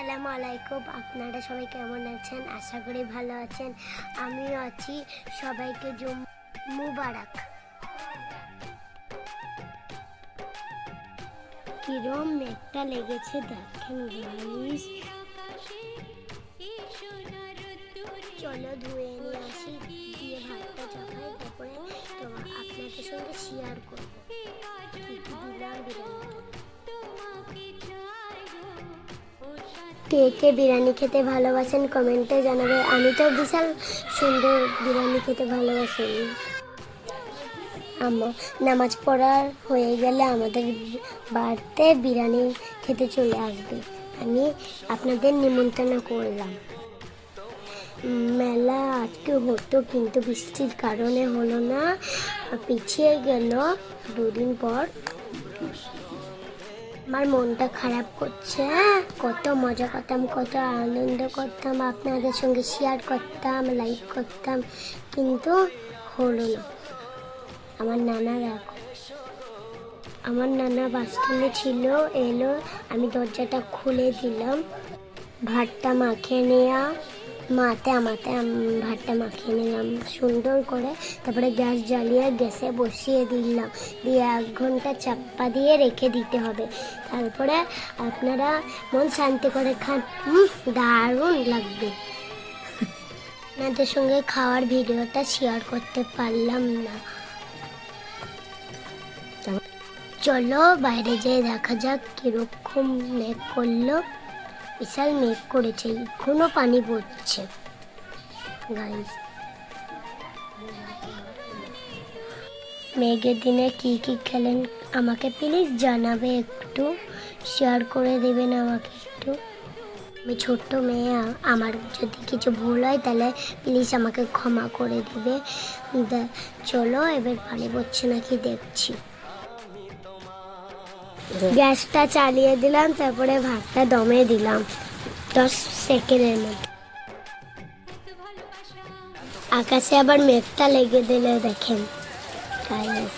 আসসালামু আলাইকুম। আপনারা সবাই কেমন আছেন? আশা করি ভালো আছেন। আমিও আছি। সবাইকে মুবারক। কিরম মেঘটা লেগেছে দেখেন গাইস। চলো ধুয়ে নিয়ে আসি, দিয়ে ভাতটা চাপাই, তারপরে তো আপনাদের সঙ্গে শেয়ার করবো কি দিলাম বিরিয়ানিতে। কে কে বিরিয়ানি খেতে ভালোবাসেন কমেন্টে জানাবে। আমি তো বিশাল সুন্দর বিরিয়ানি খেতে ভালোবাসি। নামাজ পড়ার হয়ে গেলে আমাদের বাড়িতে বিরিয়ানি খেতে চলে আসবে। আমি আপনাদের নিমন্ত্রণ করলাম। মেলা আজকে হতো কিন্তু বৃষ্টির কারণে হলো না, পিছিয়ে গেল 2 দিন পর। আমার মনটা খারাপ করছে। কত মজা করতাম, কত আনন্দ করতাম, আপনাদের সঙ্গে শেয়ার করতাম, লাইক করতাম, কিন্তু হলো না। আমার নানা বাথরুমে ছিল, এলো, আমি দরজাটা খুলে দিলাম। ভাতটা মাখিয়ে নেওয়া মাতে ভাতটা মাখিয়ে নিলাম সুন্দর করে, তারপরে গ্যাস জ্বালিয়ে গ্যাসে বসিয়ে দিলাম, দিয়ে 1 ঘন্টা চাপা দিয়ে রেখে দিতে হবে। তারপরে আপনারা মন শান্তি করে খান, দারুণ লাগবে। আপনাদের সঙ্গে খাওয়ার ভিডিওটা শেয়ার করতে পারলাম না। চলো বাইরে যেয়ে দেখা যাক কিরকম মেঘ করলো। বিশাল মেঘ করেছে, এখনো পানি পড়ছে গাইস। মেঘের দিনে কি কি খেলেন আমাকে প্লিজ জানাবে, একটু শেয়ার করে দেবেন আমাকে একটু। আমি ছোট্ট মেয়ে, আমার যদি কিছু ভুল হয় তাহলে প্লিজ আমাকে ক্ষমা করে দিবে। চলো এবার পানি পড়ছে নাকি দেখছি। গ্যাসটা চালিয়ে দিলাম, তারপরে ভাতটা দমে দিলাম 10 সেকেন্ডের মধ্যে। আকাশে আবার মেঘটা লেগে দিলে দেখেন গাইস।